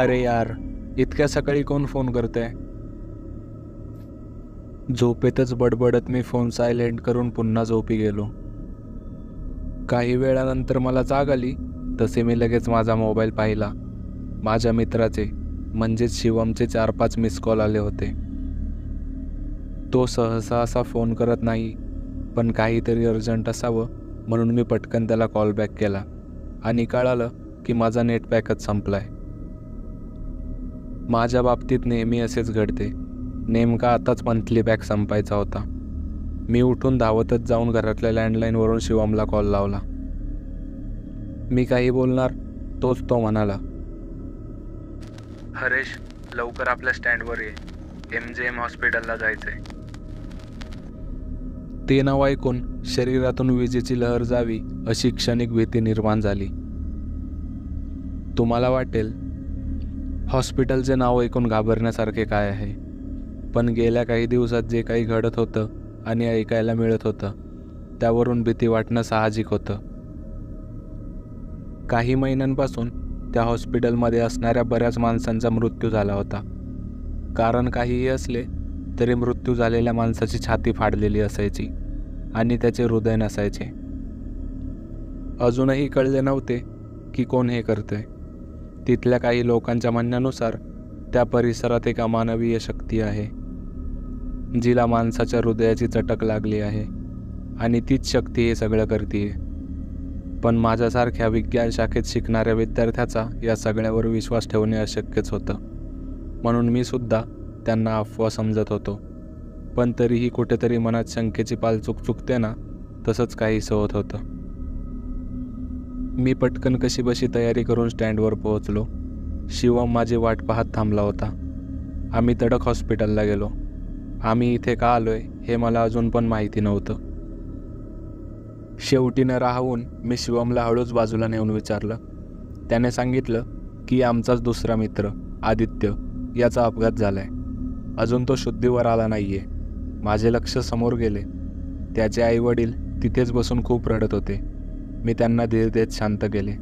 अरे यार, इतक्या सकाळी कोण फोन करतंय? झोपेतच बडबडत मी फोन सायलेंट करून पुन्हा झोपी गेलो. काही वेळानंतर मला जाग आली तसे मी लगेच माझा मोबाईल पाहिला. माझ्या मित्राचे म्हणजेच शिवमचे 4-5 मिस कॉल आले होते. तो सहसा असा फोन करत नाही, पण काहीतरी अर्जंट असावं म्हणून मी पटकन त्याला कॉल बॅक केला आणि कळालं की माझा नेट पॅकच संपलाय. माझ्या बाबतीत नेहमी असेच घडते. नेमका आताच मंथली पॅक संपायचा होता. मी उठून धावतच जाऊन घरातल्या लँडलाईनवरून शिवमला कॉल लावला. मी काही बोलणार तोच तो म्हणाला, हरेश, लवकर आपल्या स्टँडवर ये, MGM हॉस्पिटलला जायचंय. ते नाव ऐकून शरीरातून विजेची लहर जावी अशी क्षणिक भीती निर्माण झाली. तुम्हाला वाटेल, हॉस्पिटलचे नाव ऐकून घाबरण्यासारखे काय आहे, पण गेल्या काही दिवसात जे काही घडत होतं आणि ऐकायला मिळत होतं त्यावरून भीती वाटणं साहजिक होतं. काही महिन्यांपासून त्या हॉस्पिटलमध्ये असणाऱ्या बऱ्याच माणसांचा मृत्यू झाला होता. कारण काहीही असले तरी मृत्यू झालेल्या माणसाची छाती फाडलेली असायची आणि त्याचे हृदय नसायचे. अजूनही कळले नव्हते की कोण हे करतंय. तिथल्या काही लोकांच्या म्हणण्यानुसार त्या परिसरात एक अमानवीय शक्ती आहे, जिला माणसाच्या हृदयाची चटक लागली आहे आणि तीच शक्ती हे सगळं करतीये. पण माझ्यासारख्या विज्ञान शाखेत शिकणाऱ्या विद्यार्थ्याचा या सगळ्यावर विश्वास ठेवणे अशक्यच होतं. म्हणून मी सुद्धा त्यांना अफवा समजत होतो. पण तरीही कुठेतरी मनात शंकेची पालचूक चुकते ना, तसंच काहीसं होत होतं. मी पटकन कशीबशी तयारी करून स्टँडवर पोहोचलो. शिवम माझी वाट पाहत थांबला होता. आम्ही तडक हॉस्पिटलला गेलो. आम्ही इथे का आलोय हे मला अजून पण माहिती नव्हतं. शेवटी न राहून मी शिवमला हळूच बाजूला नेऊन विचारलं. त्याने सांगितलं की आमचाच दुसरा मित्र आदित्य याचा अपघात झालाय. अजून तो शुद्धीवर आला नाहीये. माझे लक्ष समोर गेले. त्याचे आईवडील तिथेच बसून खूप रडत होते. मी त्यांना धीर देत शांत केले.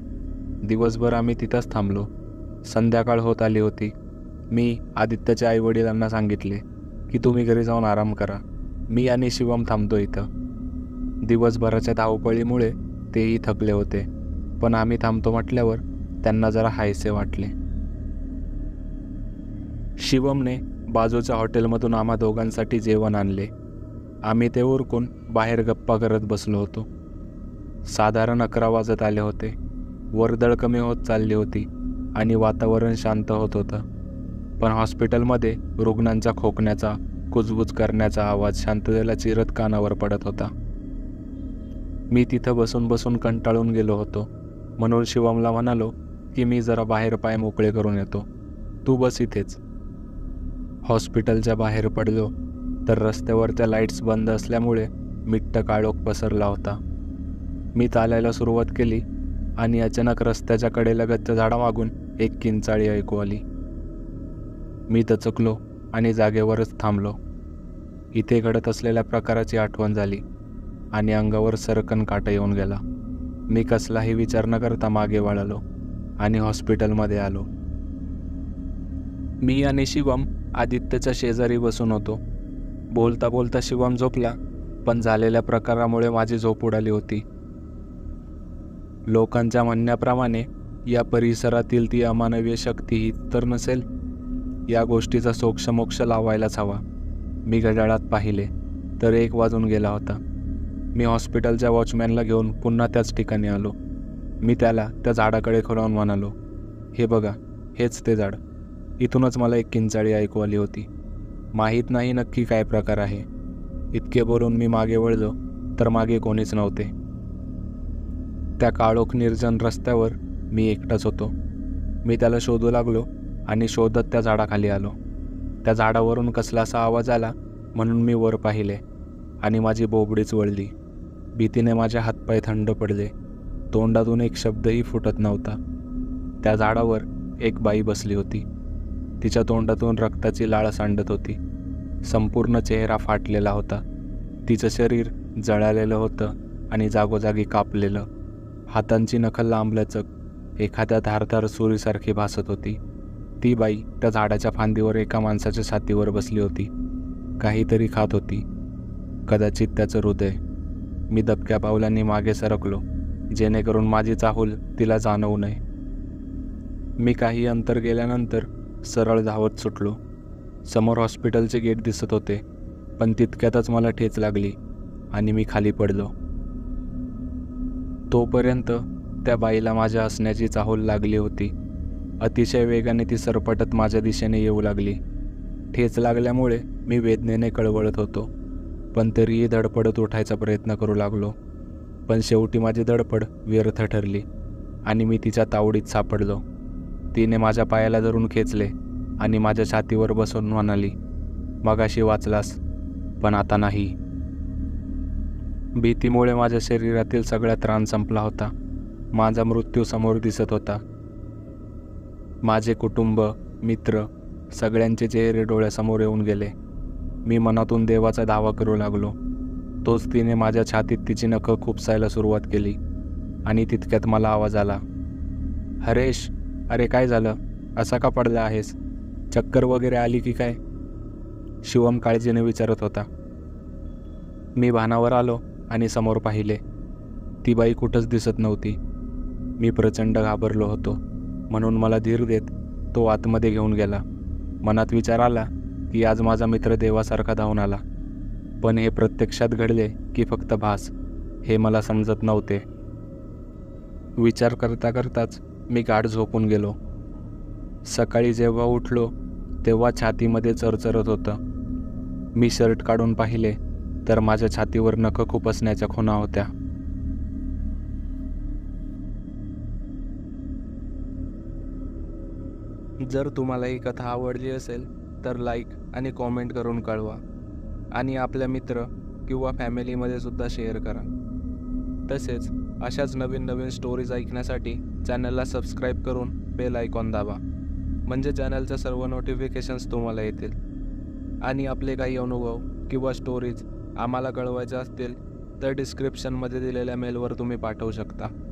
दिवसभर आम्ही तिथंच थांबलो. संध्याकाळ होत आली होती. मी आदित्यच्या आईवडिलांना सांगितले की तुम्ही घरी जाऊन आराम करा, मी आणि शिवम थांबतो इथं. दिवसभराच्या धावपळीमुळे तेही थकले होते, पण आम्ही थांबतो म्हटल्यावर त्यांना जरा हायसे वाटले. शिवमने बाजूच्या हॉटेलमधून आम्हा दोघांसाठी जेवण आणले. आम्ही ते उरकून बाहेर गप्पा करत बसलो होतो. साधारण 11 वाजत आले होते. वर्दळ कमी होत चालली होती आणि वातावरण शांत होत होतं. पण हॉस्पिटलमध्ये रुग्णांच्या खोकण्याचा, कुजबुज करण्याचा आवाज शांततेला चिरत कानावर पडत होता. मी तिथं बसून बसून कंटाळून गेलो होतो. म्हणून शिवमला म्हणालो की मी जरा बाहेर पाय मोकळे करून येतो, तू बस इथेच. हॉस्पिटलच्या बाहेर पडलो तर रस्त्यावरच्या लाईट्स बंद असल्यामुळे मिट्ट काळोख पसरला होता. मी चालायला सुरुवात केली आणि अचानक रस्त्याच्या कडेलगतच्या झाडामागून एक किंचाळी ऐकू आली. मी दचकलो आणि जागेवरच थांबलो. इथे घडत असलेल्या प्रकाराची आठवण झाली आणि अंगावर सरकन काटा येऊन गेला. मी कसलाही विचार न करता मागे वळालो आणि हॉस्पिटलमध्ये आलो. मी आणि शिवम आदित्यच्या शेजारी बसून होतो. बोलता बोलता शिवम झोपला, पण झालेल्या प्रकारामुळे माझी झोप उडाली होती. लोकांच्या म्हणण्याप्रमाणे या परिसरातील ती अमानवीय शक्ती ही तर नसेल, या गोष्टीचा सोक्षमोक्ष लावायलाच हवा. मी घड्याळात पाहिले तर 1 वाजून गेला होता. मी हॉस्पिटलच्या वॉचमॅनला घेऊन पुन्हा त्याच ठिकाणी आलो. मी त्याला त्या झाडाकडे खुलवून म्हणालो, हे बघा, हेच ते झाड. इथूनच मला एक किंचाळी ऐकू आली होती. माहीत नाही नक्की काय प्रकार आहे. इतके बोलून मी मागे वळलो तर मागे कोणीच नव्हते. त्या काळोख निर्जन रस्त्यावर मी एकटाच होतो. मी त्याला शोधू लागलो आणि शोधत त्या झाडाखाली आलो. त्या झाडावरून कसलासा आवाज आला म्हणून मी वर पाहिले आणि माझी बोबडीच वळली. भीतीने माझे हातपाय थंड पडले. तोंडातून एक शब्दही फुटत नव्हता. त्या झाडावर एक बाई बसली होती. तिच्या तोंडातून रक्ताची लाळ सांडत होती. संपूर्ण चेहरा फाटलेला होता. तिचं शरीर जळालेलं होतं आणि जागोजागी कापलेलं. हातांची नखं लांबलचक एखाद्या धारदार सुरीसारखी भासत होती. ती बाई त्या झाडाच्या फांदीवर एका माणसाच्या छातीवर बसली होती. काहीतरी खात होती, कदाचित त्याचं हृदय. मी दबक्या पावलांनी मागे सरकलो, जेणेकरून माझी चाहूल तिला जाणवू नये. मी काही अंतर गेल्यानंतर सरळ धावत सुटलो. समोर हॉस्पिटलचे गेट दिसत होते, पण तितक्यातच मला ठेच लागली आणि मी खाली पडलो. तोपर्यंत त्या बाईला माझ्या हसण्याची चाहूल लागली होती. अतिशय वेगाने ती सरपटत माझ्या दिशेने येऊ लागली. ठेच लागल्यामुळे मी वेदनेने कळवळत होतो, पण तरीही धडपडत उठायचा प्रयत्न करू लागलो. पण शेवटी माझी धडपड व्यर्थ ठरली आणि मी तिच्या तावडीत सापडलो. तिने माझ्या पायाला धरून खेचले आणि माझ्या छातीवर बसून म्हणाली, "मगाशी वाचलास, पण आता नाही." भीतीमुळे माझ्या शरीरातील सगळा त्राण संपला होता. माझा मृत्यू समोर दिसत होता. माझे कुटुंब, मित्र सगळ्यांचे चेहरे डोळ्यासमोर येऊन गेले. मी मनातून देवाचा दावा करू लागलो. तोच तिने माझ्या छातीत तिची नखं खुपसायला सुरुवात केली आणि तितक्यात मला आवाज आला, "हरेश, अरे काय झालं? असा का पडला आहेस? चक्कर वगैरे आली की काय?" शिवम काळजीने विचारत होता. मी भानावर आलो आणि समोर पाहिले. ती बाई कुठंच दिसत नव्हती. मी प्रचंड घाबरलो होतो, म्हणून मला धीर देत तो आतमध्ये घेऊन गेला. मनात विचार आला की आज माझा मित्र देवासारखा धावून आला. पण हे प्रत्यक्षात घडले की फक्त भास, हे मला समजत नव्हते. विचार करता करताच मी गाढ झोपून गेलो. सकाळी जेव्हा उठलो तेव्हा छातीमध्ये चरचरत होतं. मी शर्ट काढून पाहिले तर माझ्या छातीवर नखं खुपसण्याच्या खुणा होत्या. जर तुम्हाला ही कथा आवडली असेल तर लाईक आणि कॉमेंट करून कळवा आणि आपल्या मित्र किंवा फॅमिलीमध्ये सुद्धा शेअर करा. तसेच अशाच नवीन नवीन स्टोरीज ऐकण्यासाठी चॅनलला सबस्क्राईब करून बेल आयकॉन दाबा, म्हणजे चॅनलच्या सर्व नोटिफिकेशन्स तुम्हाला येतील. आणि आपले काही अनुभव किंवा स्टोरीज आम्हाला कळवायचे असतील तर डिस्क्रिप्शनमध्ये दिलेल्या मेलवर तुम्ही पाठवू शकता.